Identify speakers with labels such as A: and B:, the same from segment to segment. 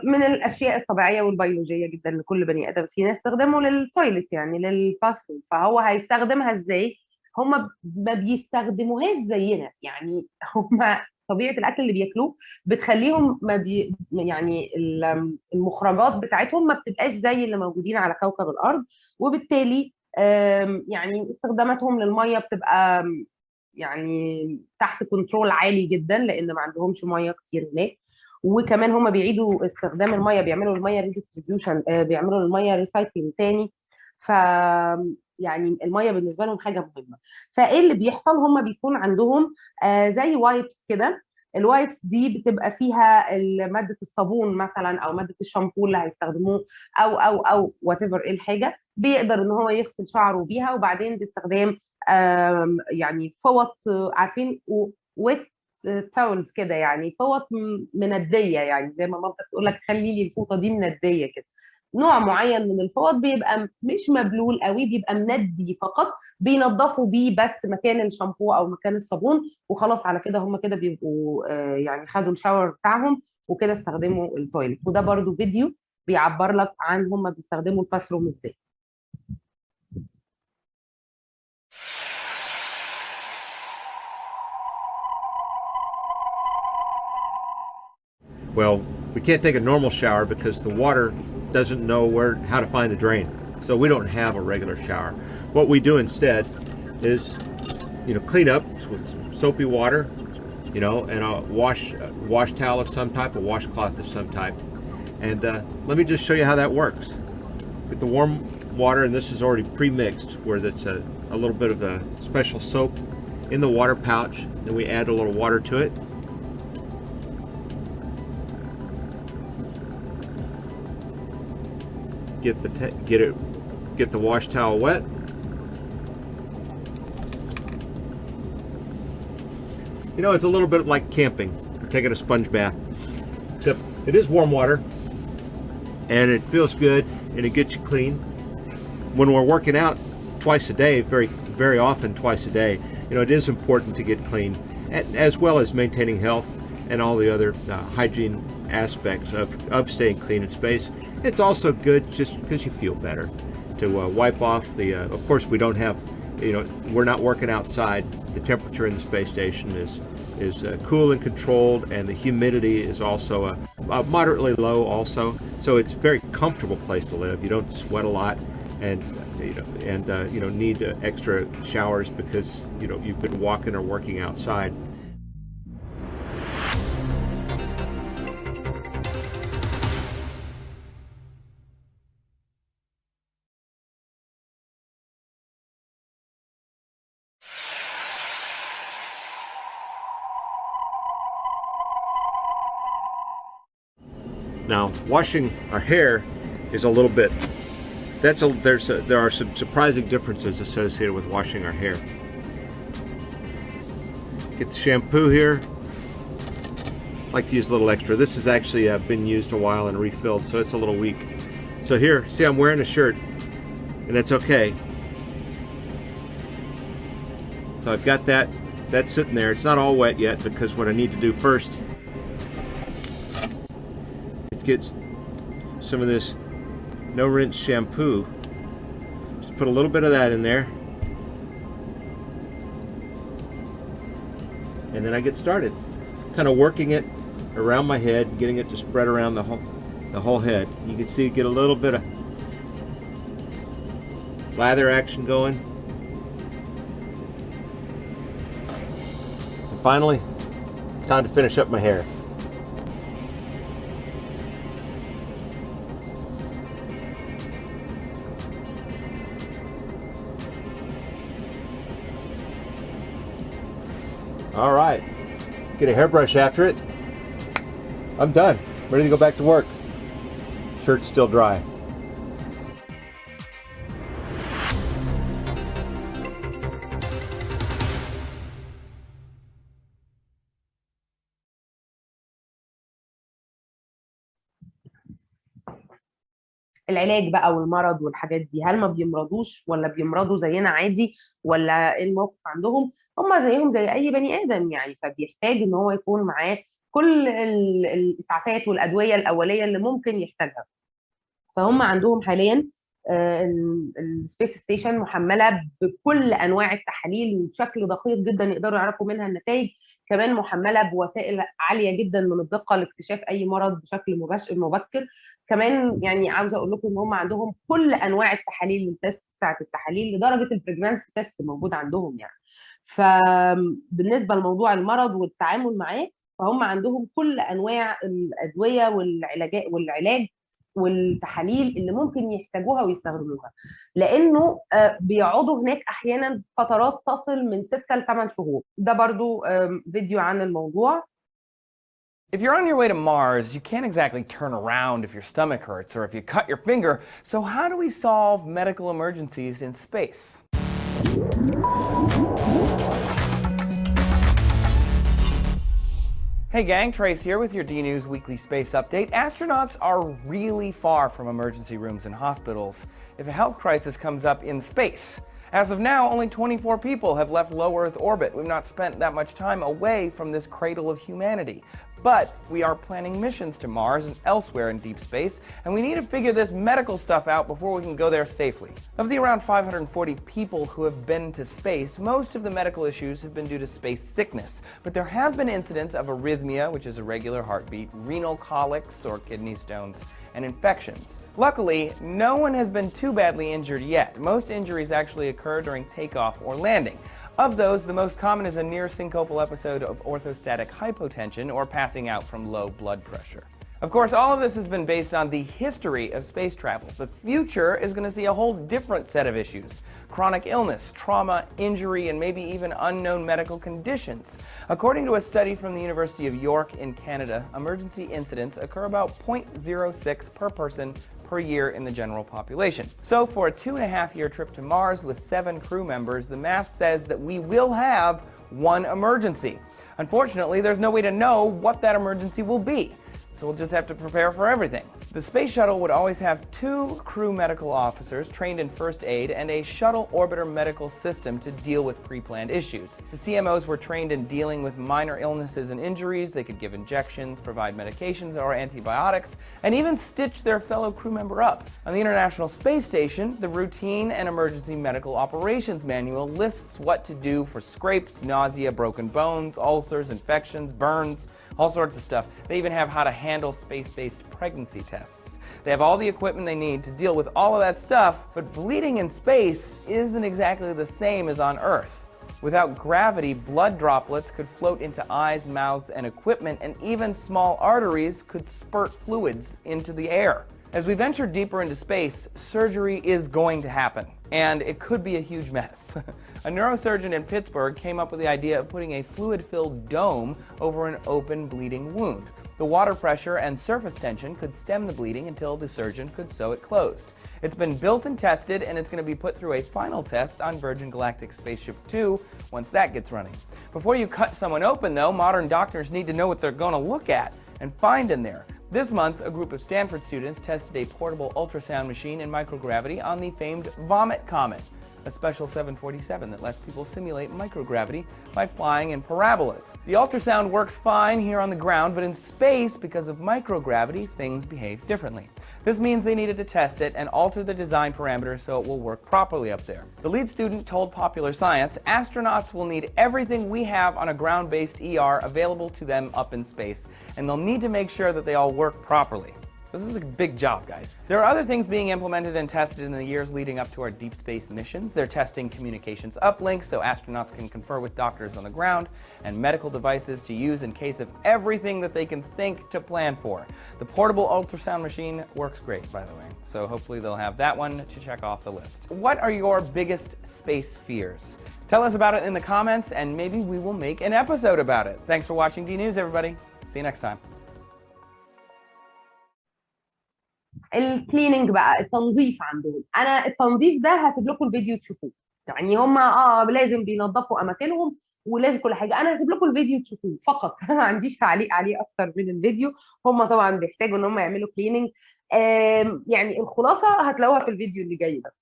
A: من الاشياء الطبيعيه والبيولوجيه جدا لكل بني ادم فينا استخدامه للتويلت، يعني للباثروم. فهو هيستخدمها ازاي؟ هم ما بيستخدموهاش زينا يعني. هم طبيعه الاكل اللي بياكلوه بتخليهم ما يعني المخرجات بتاعتهم ما بتبقاش زي اللي موجودين على كوكب الارض. وبالتالي يعني استخداماتهم للميه بتبقى يعني تحت كنترول عالي جدا، لان ما عندهمش ميه كتير هناك. وكمان هم بيعيدوا استخدام الميه، بيعملوا الميه ريديستريبيوشن، بيعملوا الميه ريسايكلينج تاني. ف يعني الميه بالنسبه لهم حاجه مهمه. فايه اللي بيحصل؟ هم بيكون عندهم زي وايبس كده. الوايبس دي بتبقى فيها ماده الصابون مثلا، او ماده الشامبو اللي هيستخدموه، او وات ايفر ايه الحاجه، بيقدر ان هو يغسل شعره بيها. وبعدين باستخدام يعني فوط، عارفين، ويت تاولز كده، يعني فوط منديه، يعني زي ما مامتك تقول لك خلي لي الفوطه دي منديه كده. نوع معين من الفوط بيبقى مش مبلول قوي، بيبقى مندي فقط، بينضفوا بيه بس مكان الشامبو او مكان الصابون، وخلاص على كده هم كده بيبقوا يعني خدوا الشاور بتاعهم وكده استخدموا التويلت. وده برضو فيديو بيعبر لك عن هم بيستخدموا الباثروم ازاي.
B: Well, we can't take a normal shower because the water doesn't know how to find the drain. So we don't have a regular shower. What we do instead is, clean up with some soapy water, and a wash towel of some type, a washcloth of some type. And let me just show you how that works. Get the warm water, and this is already pre-mixed, where that's a little bit of a special soap in the water pouch. Then we add a little water to it. Get the wash towel wet. It's a little bit like camping or taking a sponge bath, except it is warm water and it feels good and it gets you clean. When we're working out twice a day, very often twice a day, it is important to get clean, as well as maintaining health and all the other hygiene aspects of staying clean in space. It's also good just because you feel better to wipe off the, of course we don't have, we're not working outside. The temperature in the space station is cool and controlled, and the humidity is also moderately low also. So it's a very comfortable place to live. You don't sweat a lot, and you don't need extra showers because you've been walking or working outside. Now, washing our hair is a little bit, there are some surprising differences associated with washing our hair. Get the shampoo here. I like to use a little extra. This has actually been used a while and refilled, so it's a little weak. So here, see, I'm wearing a shirt, and that's okay. So I've got that's sitting there. It's not all wet yet, because what I need to do first, get some of this no rinse shampoo. Just put a little bit of that in there, and then I get started, kind of working it around my head, getting it to spread around the whole head. You can see get a little bit of lather action going. And finally, time to finish up my hair. All right, get a hairbrush after it. I'm done, ready to go back to work. Shirt's still dry.
A: العلاج بقى والمرض والحاجات دي، هل ما بيمرضوش ولا بيمرضوا زينا عادي، ولا ايه الموقف عندهم؟ هم زيهم زي اي بني ادم يعني، فبيحتاج ان هو يكون معاه كل الاسعافات والادويه الاوليه اللي ممكن يحتاجها. فهم عندهم حاليا السبيس ستيشن محمله بكل انواع التحاليل بشكل دقيق جدا يقدروا يعرفوا منها النتائج، كمان محمله بوسائل عاليه جدا من الدقه لاكتشاف اي مرض بشكل مبكر. كمان يعني عاوزه اقول لكم ان هم عندهم كل انواع التحاليل، التست بتاعت التحاليل لدرجه البريجنانسي تيست موجود عندهم يعني. فبالنسبه لموضوع المرض والتعامل معاه، فهم عندهم كل انواع الادويه والعلاج والتحاليل اللي ممكن يحتاجوها ويستخدموها، لانه بيقعدوا هناك احيانا فترات تصل من 6 ل 8 شهور. ده برضو فيديو عن الموضوع.
C: If you're on your way to Mars, you can't exactly turn around if your stomach hurts or if you cut your finger. So how do we solve medical emergencies in space? Hey gang, Trace here with your DNews Weekly Space Update. Astronauts are really far from emergency rooms and hospitals if a health crisis comes up in space. As of now, only 24 people have left low Earth orbit. We've not spent that much time away from this cradle of humanity. But we are planning missions to Mars and elsewhere in deep space, and we need to figure this medical stuff out before we can go there safely. Of the around 540 people who have been to space, most of the medical issues have been due to space sickness. But there have been incidents of arrhythmia, which is irregular heartbeat, renal colics or kidney stones, and infections. Luckily, no one has been too badly injured yet. Most injuries actually occur during takeoff or landing. Of those, the most common is a near syncopal episode of orthostatic hypotension or passing out from low blood pressure. Of course, all of this has been based on the history of space travel. The future is going to see a whole different set of issues: chronic illness, trauma, injury, and maybe even unknown medical conditions. According to a study from the University of York in Canada, emergency incidents occur about 0.06 per person per year in the general population. So for a 2.5-year trip to Mars with 7 crew members, the math says that we will have one emergency. Unfortunately, there's no way to know what that emergency will be. So we'll just have to prepare for everything. The space shuttle would always have 2 crew medical officers trained in first aid and a shuttle orbiter medical system to deal with pre-planned issues. The CMOs were trained in dealing with minor illnesses and injuries. They could give injections, provide medications or antibiotics, and even stitch their fellow crew member up. On the International Space Station, the Routine and Emergency Medical Operations Manual lists what to do for scrapes, nausea, broken bones, ulcers, infections, burns, all sorts of stuff. They even have how to handle space-based pregnancy tests. They have all the equipment they need to deal with all of that stuff, but bleeding in space isn't exactly the same as on Earth. Without gravity, blood droplets could float into eyes, mouths, and equipment, and even small arteries could spurt fluids into the air. As we venture deeper into space, surgery is going to happen, and it could be a huge mess. A neurosurgeon in Pittsburgh came up with the idea of putting a fluid-filled dome over an open, bleeding wound. The water pressure and surface tension could stem the bleeding until the surgeon could sew it closed. It's been built and tested, and it's going to be put through a final test on Virgin Galactic Spaceship 2 once that gets running. Before you cut someone open, though, modern doctors need to know what they're going to look at and find in there. This month, a group of Stanford students tested a portable ultrasound machine in microgravity on the famed Vomit Comet, a special 747 that lets people simulate microgravity by flying in parabolas. The ultrasound works fine here on the ground, but in space, because of microgravity, things behave differently. This means they needed to test it and alter the design parameters so it will work properly up there. The lead student told Popular Science, astronauts will need everything we have on a ground-based ER available to them up in space, and they'll need to make sure that they all work properly. This is a big job, guys. There are other things being implemented and tested in the years leading up to our deep space missions. They're testing communications uplinks so astronauts can confer with doctors on the ground, and medical devices to use in case of everything that they can think to plan for. The portable ultrasound machine works great, by the way, so hopefully they'll have that one to check off the list. What are your biggest space fears? Tell us about it in the comments, and maybe we will make an episode about it. Thanks for watching DNews, everybody. See you next time.
A: الكليننج بقى، التنظيف عندهم، انا التنظيف ده هسيب لكم الفيديو تشوفوه. يعني هم لازم بينظفوا اماكنهم ولازم كل حاجه، انا هسيب لكم الفيديو تشوفوه فقط. ما عنديش تعليق عليه اكتر من الفيديو. هم طبعا بيحتاجوا ان هم يعملوا كليننج. يعني الخلاصه هتلاقوها في الفيديو اللي جاي ده.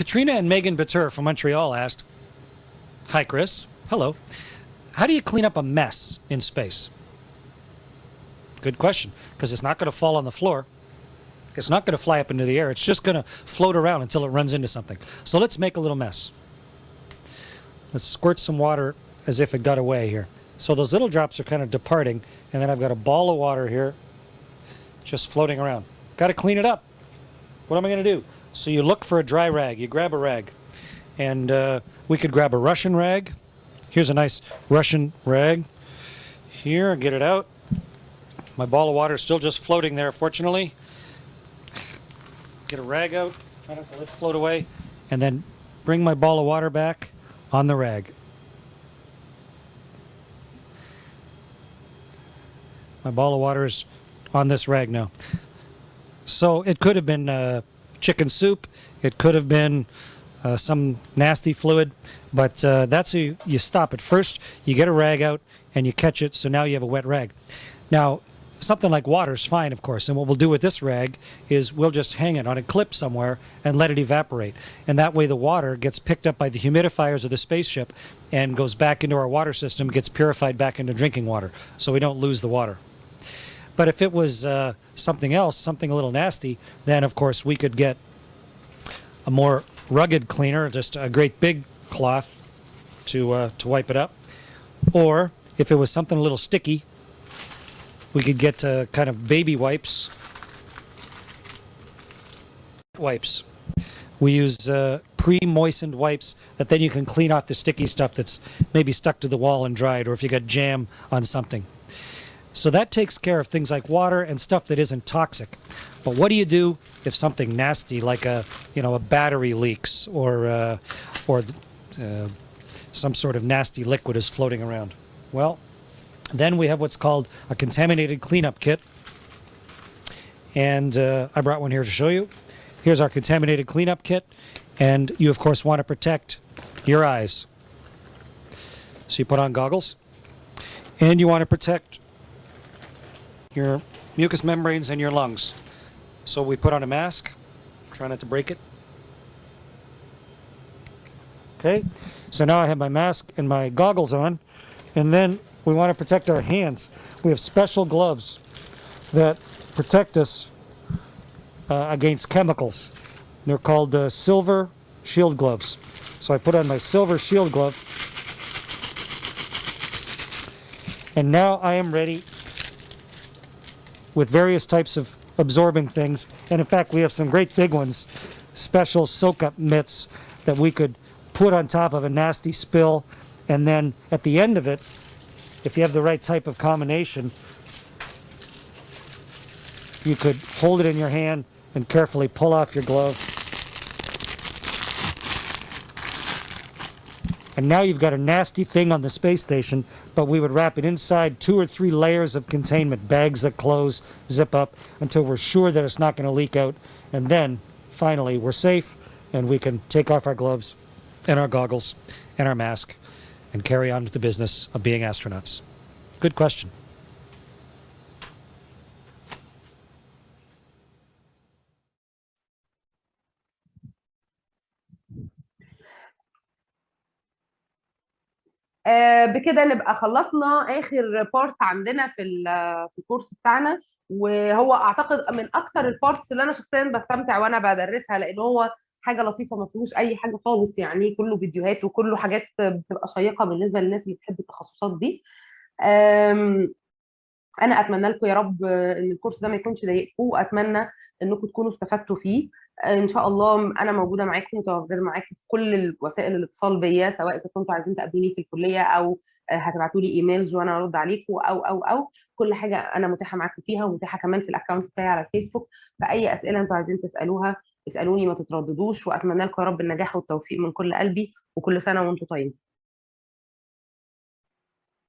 D: Katrina and Megan Batur from Montreal asked, "Hi, Chris. Hello. How do you clean up a mess in space?" Good question, because it's not going to fall on the floor. It's not going to fly up into the air. It's just going to float around until it runs into something. So let's make a little mess. Let's squirt some water as if it got away here. So those little drops are kind of departing, and then I've got a ball of water here just floating around. Got to clean it up. What am I going to do? So you look for a dry rag. You grab a rag. And we could grab a Russian rag. Here's a nice Russian rag. Here, get it out. My ball of water is still just floating there, fortunately. Get a rag out, try not to let it float away, and then bring my ball of water back on the rag. My ball of water is on this rag now. So it could have been chicken soup, it could have been some nasty fluid, but that's how you stop it. First, you get a rag out and you catch it, so now you have a wet rag. Now, something like water is fine, of course, and what we'll do with this rag is we'll just hang it on a clip somewhere and let it evaporate. And that way the water gets picked up by the humidifiers of the spaceship and goes back into our water system, gets purified back into drinking water, so we don't lose the water. But if it was something else, something a little nasty, then of course we could get a more rugged cleaner, just a great big cloth to wipe it up. Or if it was something a little sticky, we could get kind of baby wipes. We use pre-moistened wipes that then you can clean off the sticky stuff that's maybe stuck to the wall and dried, or if you got jam on something. So that takes care of things like water and stuff that isn't toxic. But what do you do if something nasty like a battery leaks or some sort of nasty liquid is floating around? Well, then we have what's called a contaminated cleanup kit. And I brought one here to show you. Here's our contaminated cleanup kit. And you, of course, want to protect your eyes. So you put on goggles. And you want to protect your mucous membranes and your lungs. So we put on a mask. Try not to break it. Okay. So now I have my mask and my goggles on. And then we want to protect our hands. We have special gloves that protect us against chemicals. They're called silver shield gloves. So I put on my silver shield glove. And now I am ready with various types of absorbing things. And in fact, we have some great big ones, special soak-up mitts that we could put on top of a nasty spill. And then at the end of it, if you have the right type of combination, you could hold it in your hand and carefully pull off your glove. And now you've got a nasty thing on the space station, but we would wrap it inside 2 or 3 layers of containment, bags that close, zip up, until we're sure that it's not going to leak out. And then, finally, we're safe, and we can take off our gloves and our goggles and our mask and carry on with the business of being astronauts. Good question.
A: بكده نبقى خلصنا اخر بارت عندنا في الكورس بتاعنا، وهو اعتقد من اكتر البارتس اللي انا شخصيا بستمتع وانا بدرسها، لان هو حاجه لطيفه ما فيهوش اي حاجه خالص، يعني كله فيديوهات وكله حاجات بتبقى شيقه بالنسبه للناس اللي بتحب التخصصات دي. انا اتمنى لكم يا رب ان الكورس ده ما يكونش ضايقكم، واتمنى انكم تكونوا استفدتوا فيه. ان شاء الله انا موجوده معاكم متواجده معاكم في كل وسائل الاتصال بيا، سواء اذا كنتوا عايزين تقابلوني في الكليه او هتبعتوا لي ايميلز وانا ارد عليكم او كل حاجه انا متاحه معاكم فيها، ومتاحه كمان في الاكونت بتاعي على الفيسبوك. فاي اسئله انتوا عايزين تسالوها اسالوني، ما تترددوش، واتمنى لكم يا رب النجاح والتوفيق من كل قلبي، وكل سنه وانتم طيبين.